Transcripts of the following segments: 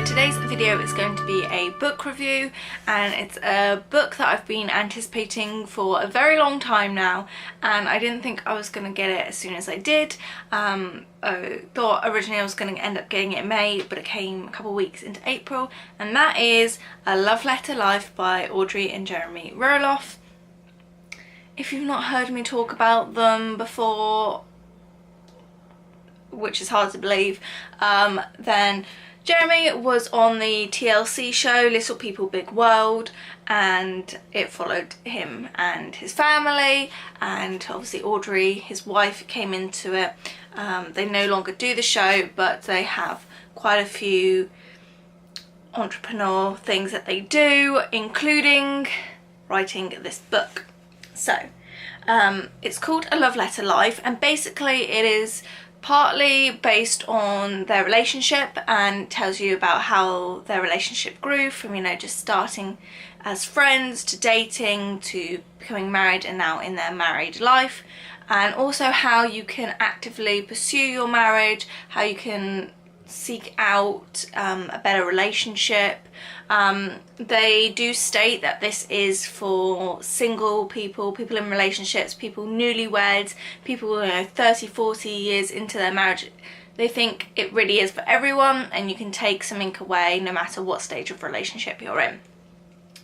today's video is going to be a book review, and it's a book that I've been anticipating for a very long time now, and I didn't think I was going to get it as soon as I did. I thought originally I was going to end up getting it in May, but it came a couple of weeks into April, and that is A Love Letter Life by Audrey and Jeremy Roloff. If you've not heard me talk about them before, which is hard to believe, then Jeremy was on the TLC show Little People Big World, and it followed him and his family, and obviously Audrey, his wife, came into it. They no longer do the show, but they have quite a few entrepreneur things that they do, including writing this book. So it's called A Love Letter Life, and basically it is partly based on their relationship and tells you about how their relationship grew from, you know, just starting as friends to dating to becoming married and now in their married life, and also how you can actively pursue your marriage, how you can seek out a better relationship. They do state that this is for single people, people in relationships, people newlyweds, people, you know, 30-40 years into their marriage. They think it really is for everyone, and you can take something away no matter what stage of relationship you're in.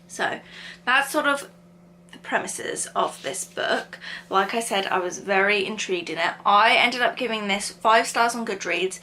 So that's sort of the premises of this book. Like I said, I was very intrigued in it. I ended up giving this 5 stars on Goodreads,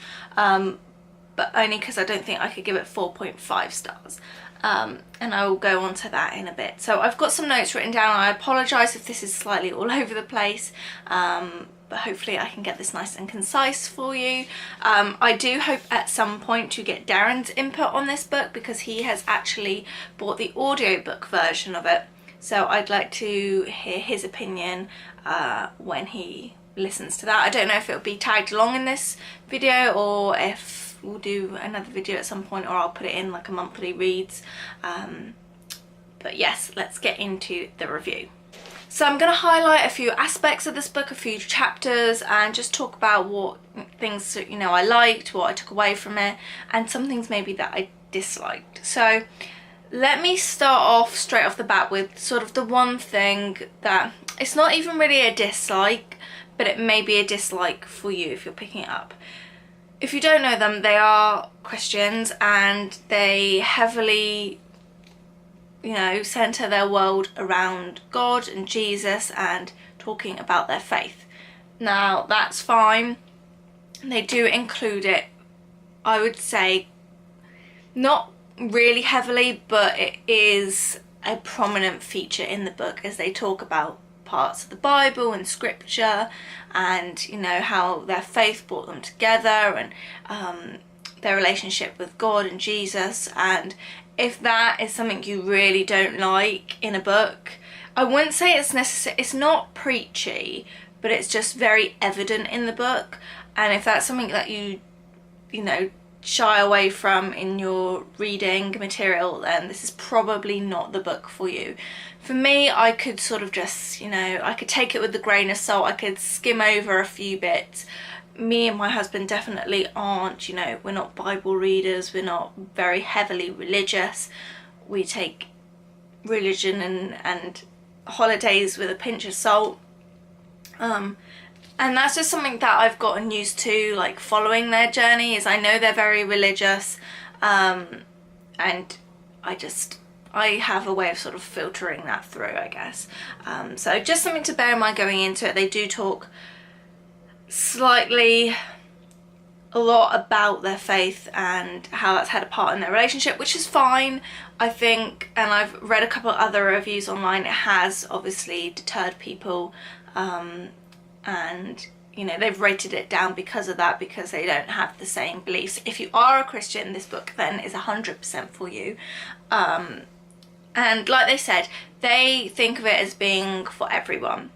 but only because I don't think I could give it 4.5 stars. And I will go on to that in a bit. So I've got some notes written down. I apologise if this is slightly all over the place, but hopefully I can get this nice and concise for you. I do hope at some point to get Darren's input on this book, because he has actually bought the audiobook version of it. So I'd like to hear his opinion when he listens to that. I don't know if it'll be tagged along in this video, or if we'll do another video at some point, or I'll put it in like a monthly reads. But yes, let's get into the review. So I'm going to highlight a few aspects of this book, a few chapters, and just talk about what things, you know, I liked, what I took away from it, and some things maybe that I disliked. So let me start off straight off the bat with sort of the one thing that it's not even really a dislike, but it may be a dislike for you if you're picking it up. If you don't know them, they are Christians, and they heavily, you know, centre their world around God and Jesus and talking about their faith. Now, that's fine. They do include it, I would say, not really heavily, but it is a prominent feature in the book as they talk about parts of the Bible and scripture, and, you know, how their faith brought them together, and their relationship with God and Jesus. And if that is something you really don't like in a book, I wouldn't say it's necessary, it's not preachy, but it's just very evident in the book. And if that's something that you know, shy away from in your reading material, then this is probably not the book for you. For me, I could sort of just, you know, I could take it with a grain of salt, I could skim over a few bits. Me and my husband definitely aren't, you know, we're not Bible readers, we're not very heavily religious. We take religion and holidays with a pinch of salt. And that's just something that I've gotten used to, like, following their journey, is I know they're very religious, and I have a way of sort of filtering that through, I guess. So just something to bear in mind going into it. They do talk slightly a lot about their faith and how that's had a part in their relationship, which is fine, I think. And I've read a couple of other reviews online. It has obviously deterred people, and, you know, they've rated it down because of that, because they don't have the same beliefs. If you are a Christian, this book then is 100% for you. And like they said, they think of it as being for everyone,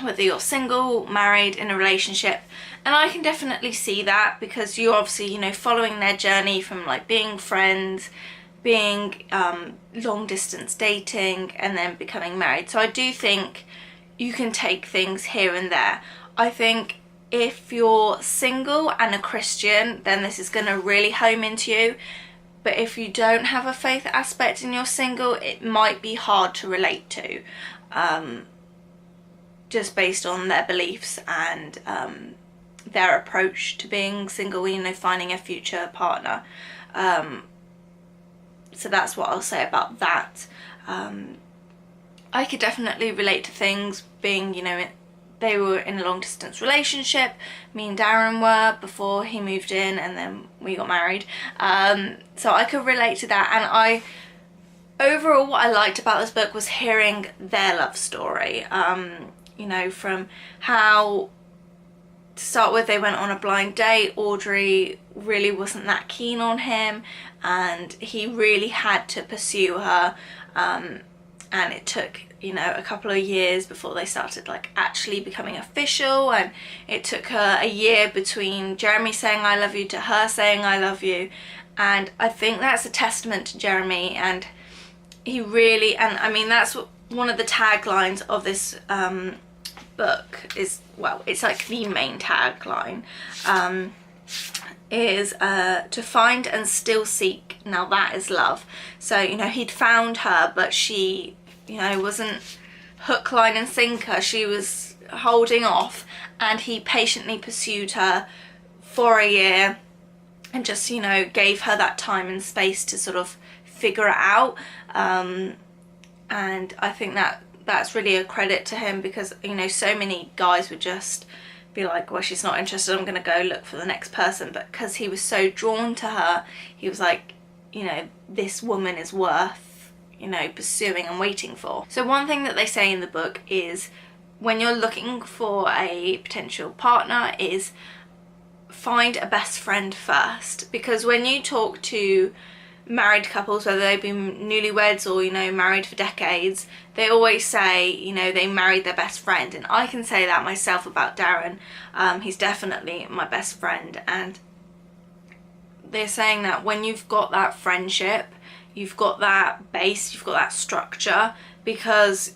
whether you're single, married, in a relationship. And I can definitely see that, because you're obviously, you know, following their journey from, like, being friends, being long distance dating, and then becoming married. So I do think you can take things here and there. I think if you're single and a Christian, then this is going to really home into you. but if you don't have a faith aspect and you're single, it might be hard to relate to, just based on their beliefs and their approach to being single, you know, finding a future partner. So that's what I'll say about that. I could definitely relate to things being, you know, they were in a long distance relationship, me and Darren were, before he moved in, and then we got married. So I could relate to that, and overall what I liked about this book was hearing their love story. You know, from how, to start with, they went on a blind date. Audrey really wasn't that keen on him, and he really had to pursue her, and it took, you know, a couple of years before they started like actually becoming official, and it took her a year between Jeremy saying I love you to her saying I love you. And I think that's a testament to Jeremy, and he really, and I mean that's one of the taglines of this book is, well, it's like the main tagline, is to find and still seek, now that is love. So, you know, he'd found her, but she, you know, wasn't hook, line and sinker. She was holding off, and he patiently pursued her for a year and just, you know, gave her that time and space to sort of figure it out. And I think that that's really a credit to him, because, you know, so many guys would just be like, well, she's not interested, I'm gonna go look for the next person. But because he was so drawn to her, he was like, you know, this woman is worth, you know, pursuing and waiting for. So one thing that they say in the book is, when you're looking for a potential partner, is find a best friend first. Because when you talk to married couples, whether they've been newlyweds or, you know, married for decades, they always say, you know, they married their best friend. And I can say that myself about Darren. He's definitely my best friend, and they're saying that when you've got that friendship, you've got that base, you've got that structure, because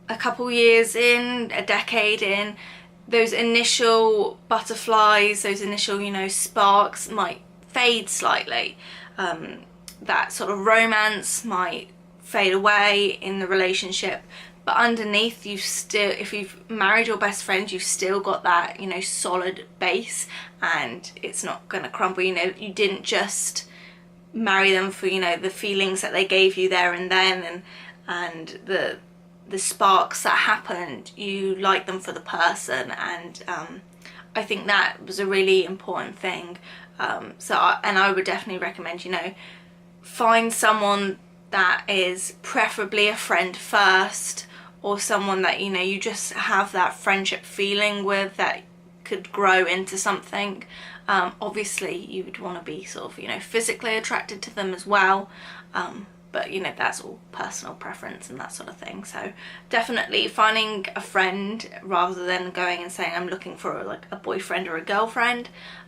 a couple years in, a decade in, those initial butterflies, those initial, you know, sparks might fade slightly. That sort of romance might fade away in the relationship, but underneath, you've still, if you've married your best friend, you've still got that, you know, solid base, and it's not gonna crumble. You know, you didn't just marry them for, you know, the feelings that they gave you there and then, and the sparks that happened. You like them for the person, and I think that was a really important thing. And I would definitely recommend, you know, find someone that is preferably a friend first, or someone that, you know, you just have that friendship feeling with, that could grow into something. Obviously you would want to be sort of, you know, physically attracted to them as well, but, you know, that's all personal preference and that sort of thing. So definitely finding a friend rather than going and saying I'm looking for like a boyfriend or a girlfriend,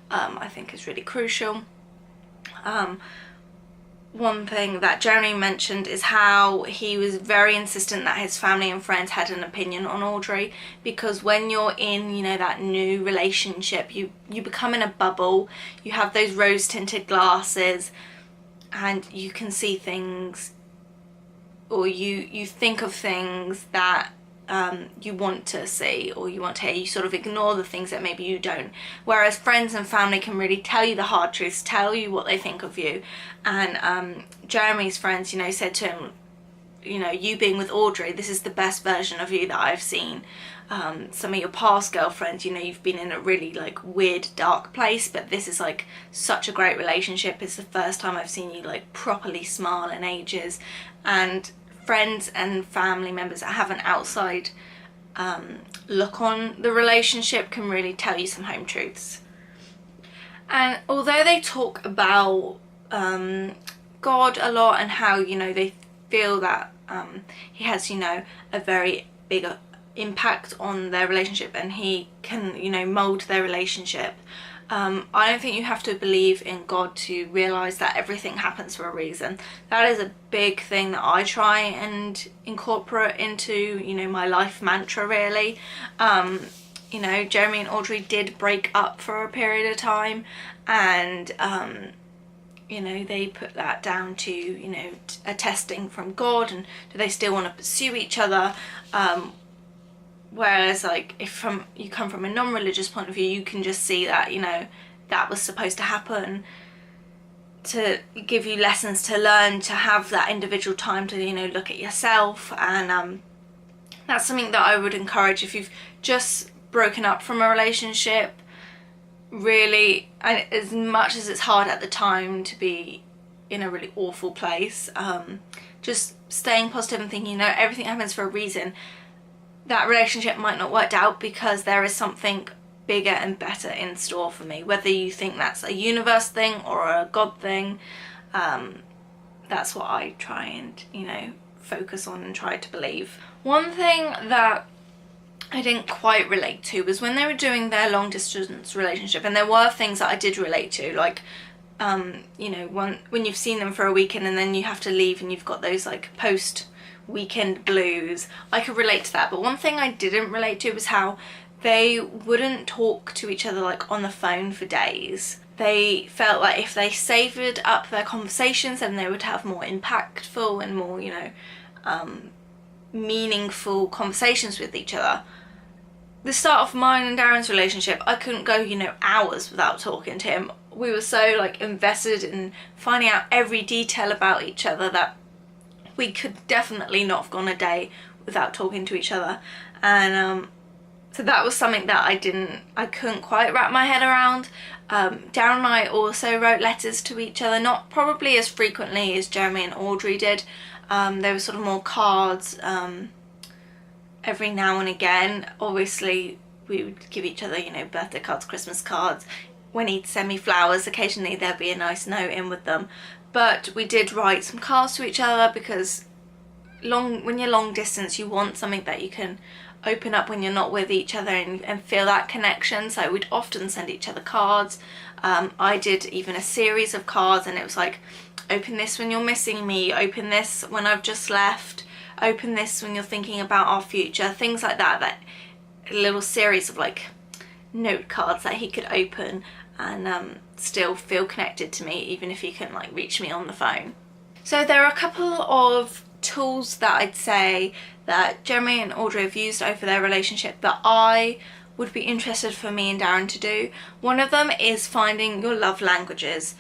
I think is really crucial. One thing that Jeremy mentioned is how he was very insistent that his family and friends had an opinion on Audrey, because when you're in, you know, that new relationship, you become in a bubble, you have those rose-tinted glasses, and you can see things, or you think of things that you want to see or you want to hear. You sort of ignore the things that maybe you don't, whereas friends and family can really tell you the hard truths, tell you what they think of you. And Jeremy's friends, you know, said to him, you know, you being with Audrey, this is the best version of you that I've seen. Some of your past girlfriends, you know, you've been in a really like weird dark place, but this is like such a great relationship. It's the first time I've seen you like properly smile in ages. And friends and family members that have an outside look on the relationship can really tell you some home truths. And although they talk about God a lot, and how, you know, they feel that he has, you know, a very big impact on their relationship, and he can, you know, mold their relationship, I don't think you have to believe in God to realise that everything happens for a reason. That is a big thing that I try and incorporate into, you know, my life mantra, really. You know, Jeremy and Audrey did break up for a period of time, and you know, they put that down to, you know, a testing from God, and do they still want to pursue each other? Whereas like if you come from a non-religious point of view, you can just see that, you know, that was supposed to happen to give you lessons to learn, to have that individual time to, you know, look at yourself. And that's something that I would encourage if you've just broken up from a relationship. Really, and as much as it's hard at the time to be in a really awful place, just staying positive and thinking, you know, everything happens for a reason. That relationship might not work out because there is something bigger and better in store for me. Whether you think that's a universe thing or a God thing, that's what I try and, you know, focus on and try to believe. One thing that I didn't quite relate to was when they were doing their long distance relationship, and there were things that I did relate to, like you know, when you've seen them for a weekend and then you have to leave and you've got those like post weekend blues. I could relate to that. But one thing I didn't relate to was how they wouldn't talk to each other like on the phone for days. They felt like if they savoured up their conversations, then they would have more impactful and more, you know, meaningful conversations with each other. The start of mine and Darren's relationship, I couldn't go, you know, hours without talking to him. We were so like invested in finding out every detail about each other that we could definitely not have gone a day without talking to each other. And so that was something that I couldn't quite wrap my head around. Darren and I also wrote letters to each other, not probably as frequently as Jeremy and Audrey did. There were sort of more cards every now and again. Obviously we would give each other, you know, birthday cards, Christmas cards. When he'd send me flowers, occasionally there'd be a nice note in with them. But we did write some cards to each other because when you're long distance, you want something that you can open up when you're not with each other and feel that connection. So we'd often send each other cards. I did even a series of cards, and it was like, open this when you're missing me, open this when I've just left, open this when you're thinking about our future, things like that. That little series of like note cards that he could open and still feel connected to me even if he couldn't like reach me on the phone. So there are a couple of tools that I'd say that Jeremy and Audrey have used over their relationship that I would be interested for me and Darren to do. One of them is finding your love languages.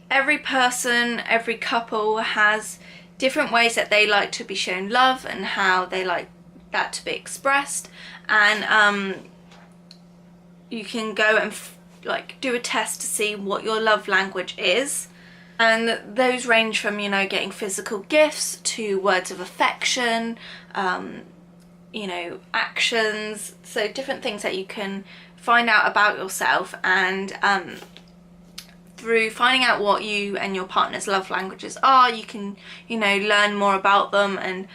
Every person, every couple has different ways that they like to be shown love and how they like that to be expressed. And you can go and like do a test to see what your love language is. And those range from, you know, getting physical gifts to words of affection, you know, actions. So different things that you can find out about yourself, and through finding out what you and your partner's love languages are, you can, you know, learn more about them. And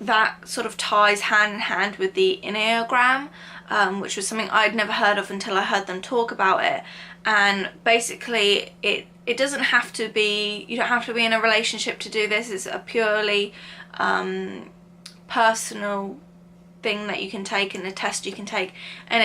that sort of ties hand in hand with the Enneagram, which was something I'd never heard of until I heard them talk about it. And basically it doesn't have to be, you don't have to be in a relationship to do this. It's a purely personal thing that you can take, and a test you can take. And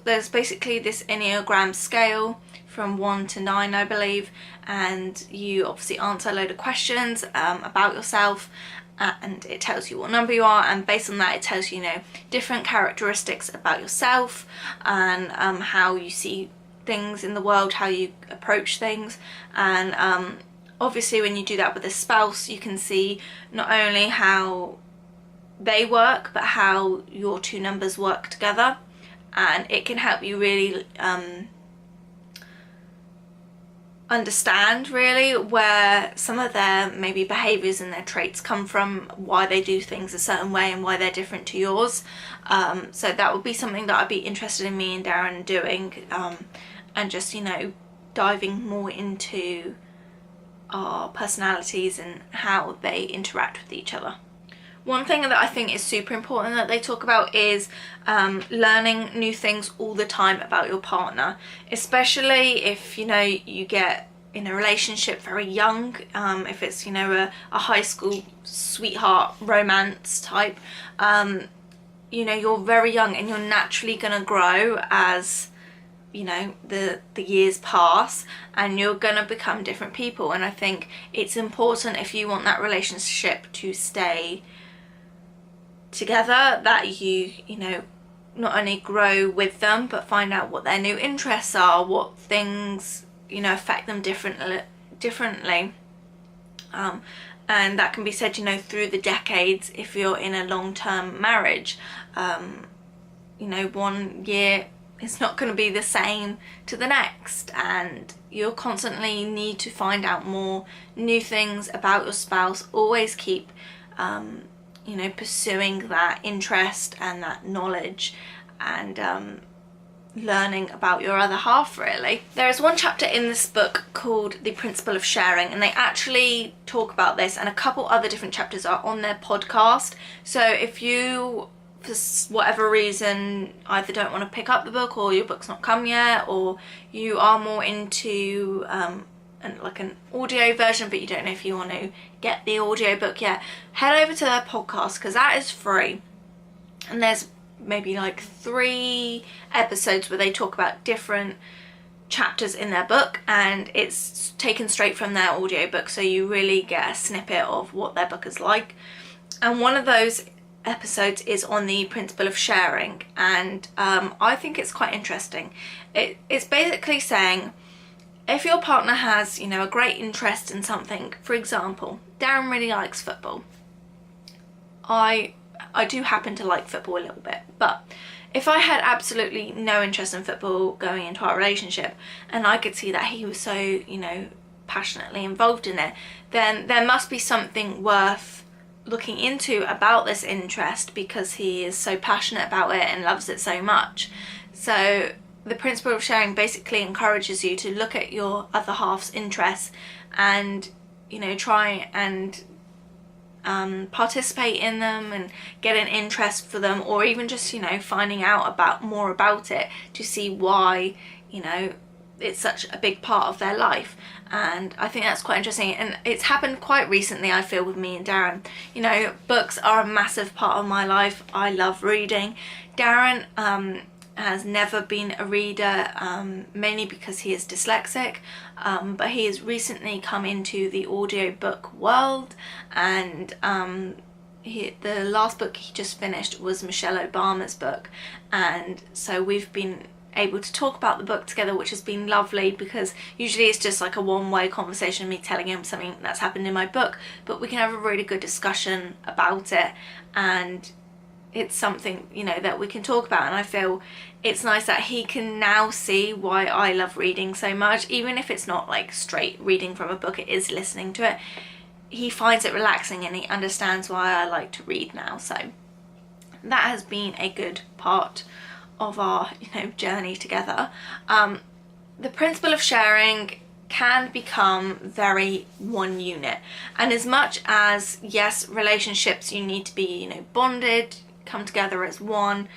there's basically this Enneagram scale from 1 to 9, I believe, and you obviously answer a load of questions about yourself, and it tells you what number you are, and based on that it tells you, you know, different characteristics about yourself and how you see things in the world, how you approach things. And obviously when you do that with a spouse, you can see not only how they work but how your two numbers work together, and it can help you really understand really where some of their maybe behaviours and their traits come from, why they do things a certain way and why they're different to yours. So that would be something that I'd be interested in me and Darren doing, and just, you know, diving more into our personalities and how they interact with each other. One thing that I think is super important that they talk about is learning new things all the time about your partner, especially if, you know, you get in a relationship very young, if it's, you know, a high school sweetheart romance type, you know, you're very young and you're naturally going to grow as you know, the years pass and you're gonna become different people. And I think it's important, if you want that relationship to stay together, that you know, not only grow with them but find out what their new interests are, what things, you know, affect them differently. And that can be said, you know, through the decades if you're in a long-term marriage. You know, 1 year it's not going to be the same to the next, and you'll constantly need to find out more new things about your spouse. Always keep you know, pursuing that interest and that knowledge, and learning about your other half, really. There is one chapter in this book called The Principle of Sharing, and they actually talk about this, and a couple other different chapters are on their podcast. So if you, for whatever reason, either don't want to pick up the book, or your book's not come yet, or you are more into like an audio version but you don't know if you want to get the audio book yet, head over to their podcast, because that is free. And there's maybe like 3 episodes where they talk about different chapters in their book, and it's taken straight from their audiobook, so you really get a snippet of what their book is like. And one of those episodes is on the principle of sharing, and I think it's quite interesting. It's basically saying, if your partner has, you know, a great interest in something, for example, Darren really likes football. I do happen to like football a little bit, but if I had absolutely no interest in football going into our relationship, and I could see that he was so, you know, passionately involved in it, then there must be something worth looking into about this interest, because he is so passionate about it and loves it so much. So the principle of sharing basically encourages you to look at your other half's interests and, you know, try and participate in them and get an interest for them, or even just, you know, finding out more about it to see why, you know, it's such a big part of their life. And I think that's quite interesting, and it's happened quite recently, I feel, with me and Darren. You know, books are a massive part of my life. I love reading. Darren has never been a reader, mainly because he is dyslexic, but he has recently come into the audiobook world, and the last book he just finished was Michelle Obama's book, and so we've been able to talk about the book together, which has been lovely, because usually it's just like a one-way conversation, me telling him something that's happened in my book, but we can have a really good discussion about it, and it's something, you know, that we can talk about. And I feel it's nice that he can now see why I love reading so much, even if it's not like straight reading from a book, it is listening to it. He finds it relaxing and he understands why I like to read now. So that has been a good part of our, you know, journey together. The principle of sharing can become very one unit, and as much as, yes, relationships, you need to be, you know, bonded, come together as one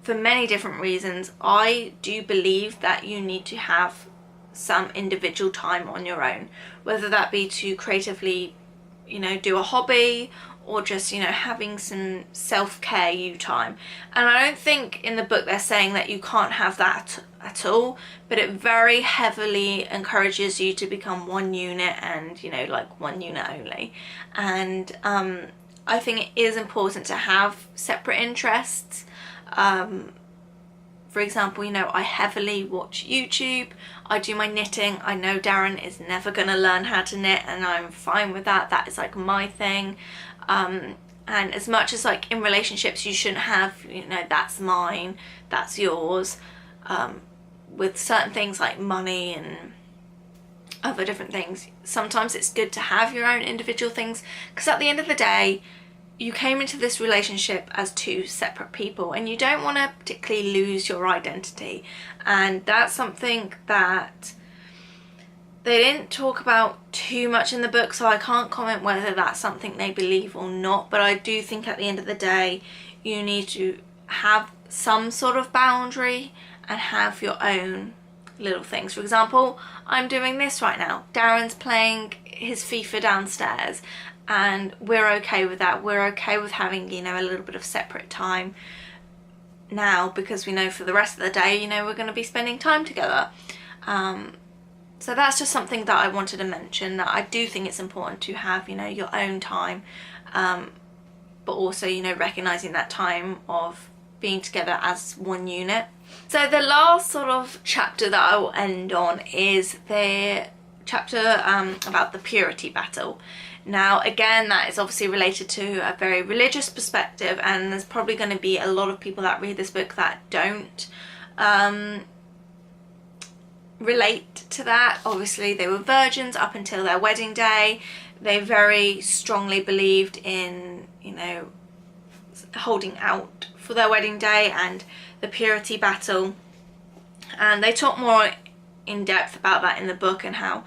for many different reasons, I do believe that you need to have some individual time on your own, whether that be to creatively, you know, do a hobby, or just, you know, having some self-care you time. And I don't think in the book they're saying that you can't have that at all, but it very heavily encourages you to become one unit, and, you know, like one unit only. And I think it is important to have separate interests. For example, you know, I heavily watch YouTube, I do my knitting. I know Darren is never going to learn how to knit, and I'm fine with that. That is like my thing. And as much as, like, in relationships you shouldn't have, you know, that's mine, that's yours, with certain things like money and other different things, sometimes it's good to have your own individual things, because at the end of the day you came into this relationship as 2 separate people, and you don't want to particularly lose your identity. And that's something that they didn't talk about too much in the book, so I can't comment whether that's something they believe or not, but I do think at the end of the day you need to have some sort of boundary and have your own little things. For example, I'm doing this right now, Darren's playing his FIFA downstairs, and we're okay with that. We're okay with having, you know, a little bit of separate time. now, because we know for the rest of the day, you know, we're going to be spending time together. So that's just something that I wanted to mention, that I do think it's important to have, you know, your own time, but also, you know, recognising that time of being together as one unit. So the last sort of chapter that I will end on is the chapter about the purity battle. Now again, that is obviously related to a very religious perspective, and there's probably going to be a lot of people that read this book that don't relate to that. Obviously they were virgins up until their wedding day. They very strongly believed in, you know, holding out for their wedding day and the purity battle, and they talk more in depth about that in the book, and how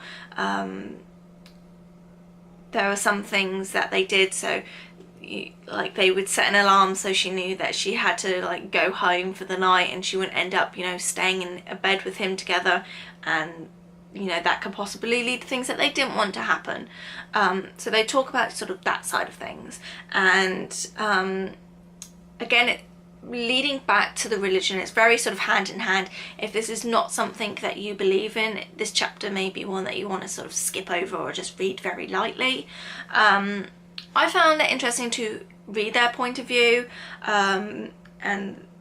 there were some things that they did. So like they would set an alarm so she knew that she had to like go home for the night, and she wouldn't end up, you know, staying in a bed with him together, and you know, that could possibly lead to things that they didn't want to happen. So they talk about sort of that side of things, and again, leading back to the religion, it's very sort of hand in hand. If this is not something that you believe in, this chapter may be one that you want to sort of skip over or just read very lightly. I found it interesting to read their point of view, and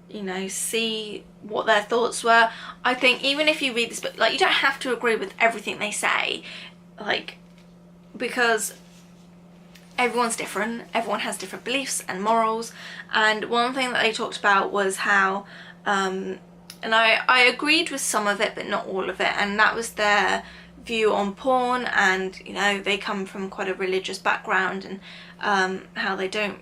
you know, see what their thoughts were. I think even if you read this book, like, you don't have to agree with everything they say, like, because everyone's different, everyone has different beliefs and morals. And one thing that they talked about was how, and I agreed with some of it but not all of it, and that was their view on porn. And you know, they come from quite a religious background, and how they don't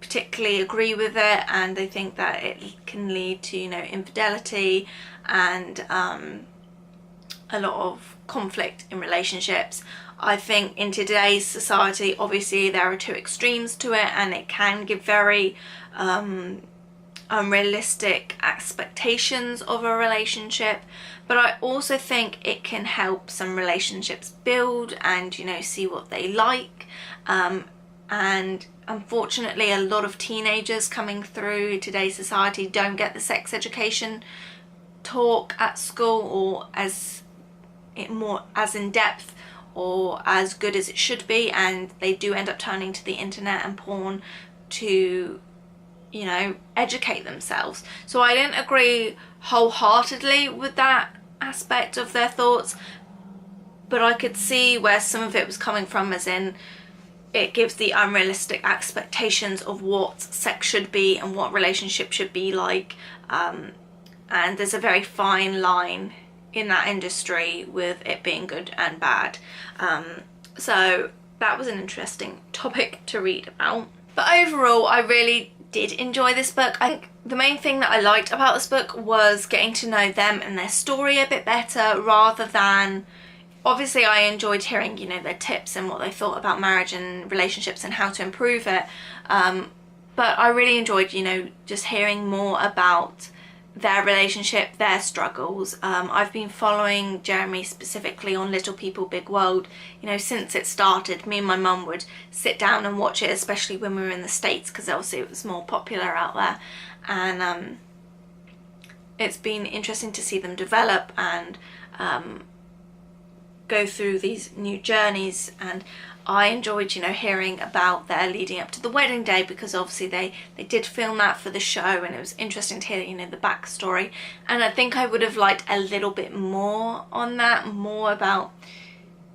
particularly agree with it, and they think that it can lead to, you know, infidelity and a lot of conflict in relationships. I think in today's society, obviously there are two extremes to it, and it can give very unrealistic expectations of a relationship. But I also think it can help some relationships build and, you know, see what they like. And unfortunately, a lot of teenagers coming through today's society don't get the sex education talk at school, or as in depth or as good as it should be, and they do end up turning to the internet and porn to, you know, educate themselves. So I didn't agree wholeheartedly with that aspect of their thoughts, but I could see where some of it was coming from, as in it gives the unrealistic expectations of what sex should be and what relationship should be like, and there's a very fine line in that industry with it being good and bad. So that was an interesting topic to read about. But overall, I really did enjoy this book. I think the main thing that I liked about this book was getting to know them and their story a bit better, rather than, obviously I enjoyed hearing, you know, their tips and what they thought about marriage and relationships and how to improve it, but I really enjoyed, you know, just hearing more about their relationship, their struggles. I've been following Jeremy specifically on Little People Big World, you know, since it started. Me and my mum would sit down and watch it, especially when we were in the States, because obviously it was more popular out there. And it's been interesting to see them develop and go through these new journeys. And I enjoyed, you know, hearing about their leading up to the wedding day, because obviously they did film that for the show, and it was interesting to hear, you know, the backstory. And I think I would have liked a little bit more on that, more about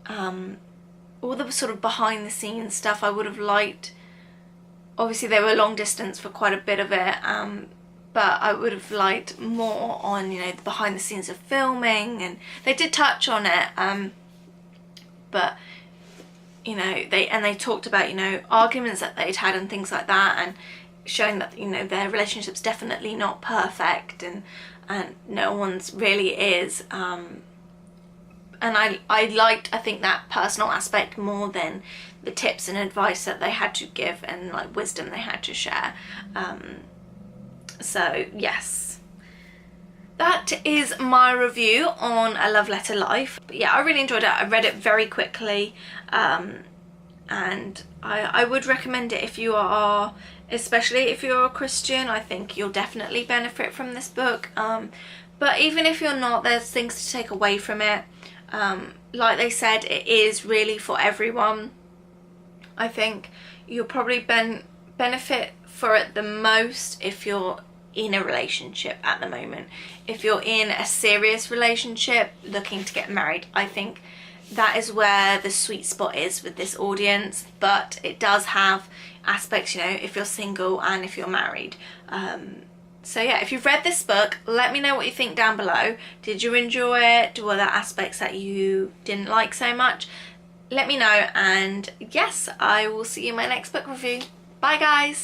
all the sort of behind the scenes stuff. I would have liked, obviously they were long distance for quite a bit of it, but I would have liked more on, you know, the behind the scenes of filming, and they did touch on it, but you know, they talked about, you know, arguments that they'd had and things like that, and showing that, you know, their relationship's definitely not perfect, and no one's really is, and I liked, I think, that personal aspect more than the tips and advice that they had to give and like wisdom they had to share. So yes, that is my review on A Love Letter Life. But yeah, I really enjoyed it. I read it very quickly, and I would recommend it if you are especially if you're a Christian. I think you'll definitely benefit from this book. But even if you're not, there's things to take away from it. Like they said, it is really for everyone. I think you'll probably benefit for it the most if you're in a relationship at the moment. If you're in a serious relationship looking to get married, I think that is where the sweet spot is with this audience. But it does have aspects, you know, if you're single and if you're married. So yeah, if you've read this book, let me know what you think down below. Did you enjoy it? Were there aspects that you didn't like so much? Let me know, and yes, I will see you in my next book review. Bye guys!